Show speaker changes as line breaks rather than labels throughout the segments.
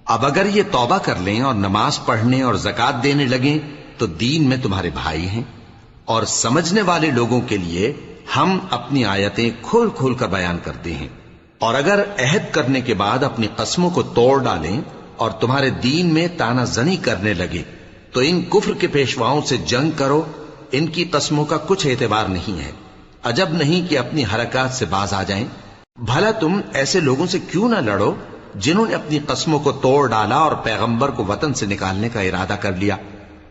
اب اگر یہ توبہ کر لیں اور نماز پڑھنے اور زکات دینے لگیں تو دین میں تمہارے بھائی ہیں، اور سمجھنے والے لوگوں کے لیے ہم اپنی آیتیں کھول کھول کر بیان کرتے ہیں۔ اور اگر عہد کرنے کے بعد اپنی قسموں کو توڑ ڈالیں اور تمہارے دین میں تانا زنی کرنے لگے تو ان کفر کے پیشواؤں سے جنگ کرو، ان کی قسموں کا کچھ اعتبار نہیں ہے، عجب نہیں کہ اپنی حرکات سے باز آ جائیں۔ بھلا تم ایسے لوگوں سے کیوں نہ لڑو جنہوں نے اپنی قسموں کو توڑ ڈالا اور پیغمبر کو وطن سے نکالنے کا ارادہ کر لیا،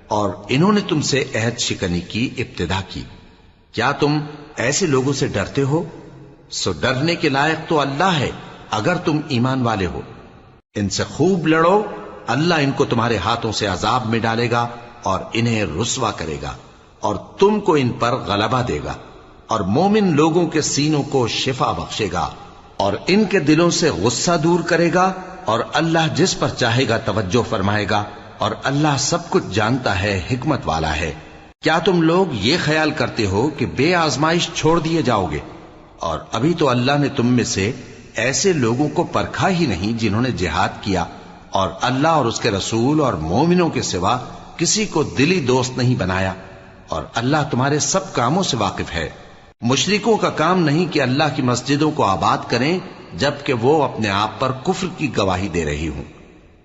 اور انہوں نے تم سے عہد شکنی کی ابتدا کی۔ کیا تم ایسے لوگوں سے ڈرتے ہو؟ سو ڈرنے کے لائق تو اللہ ہے اگر تم ایمان والے ہو۔ ان سے خوب لڑو، اللہ ان کو تمہارے ہاتھوں سے عذاب میں ڈالے گا اور انہیں رسوا کرے گا، اور تم کو ان پر غلبہ دے گا، اور مومن لوگوں کے سینوں کو شفا بخشے گا، اور ان کے دلوں سے غصہ دور کرے گا، اور اللہ جس پر چاہے گا توجہ فرمائے گا، اور اللہ سب کچھ جانتا ہے، حکمت والا ہے۔ کیا تم لوگ یہ خیال کرتے ہو کہ بے آزمائش چھوڑ دیے جاؤ گے؟ اور ابھی تو اللہ نے تم میں سے ایسے لوگوں کو پرکھا ہی نہیں جنہوں نے جہاد کیا، اور اللہ اور اس کے رسول اور مومنوں کے سوا کسی کو دلی دوست نہیں بنایا، اور اللہ تمہارے سب کاموں سے واقف ہے۔ مشرکوں کا کام نہیں کہ اللہ کی مسجدوں کو آباد کریں جبکہ وہ اپنے آپ پر کفر کی گواہی دے رہی ہوں۔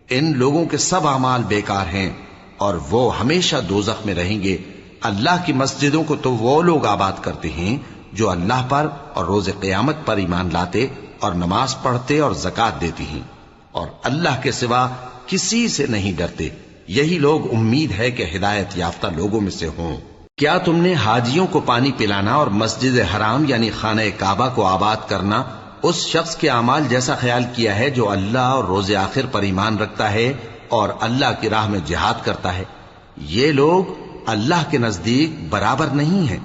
ان لوگوں کے سب اعمال بیکار ہیں اور وہ ہمیشہ دوزخ میں رہیں گے۔ اللہ کی مسجدوں کو تو وہ لوگ آباد کرتے ہیں جو اللہ پر اور روز قیامت پر ایمان لاتے اور نماز پڑھتے اور زکات دیتی ہیں، اور اللہ کے سوا کسی سے نہیں ڈرتے۔ یہی لوگ امید ہے کہ ہدایت یافتہ لوگوں میں سے ہوں۔ کیا تم نے حاجیوں کو پانی پلانا اور مسجد حرام یعنی خانہ کعبہ کو آباد کرنا اس شخص کے اعمال جیسا خیال کیا ہے جو اللہ اور روز آخر پر ایمان رکھتا ہے اور اللہ کی راہ میں جہاد کرتا ہے؟ یہ لوگ اللہ کے نزدیک برابر نہیں ہیں،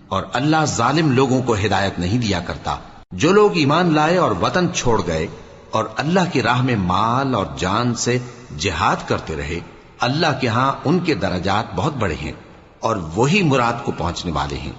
اور اللہ ظالم لوگوں کو ہدایت نہیں دیا کرتا۔ جو لوگ ایمان لائے اور وطن چھوڑ گئے اور اللہ کی راہ میں مال اور جان سے جہاد کرتے رہے، اللہ کے ہاں ان کے درجات بہت بڑے ہیں، اور وہی مراد کو پہنچنے والے ہیں۔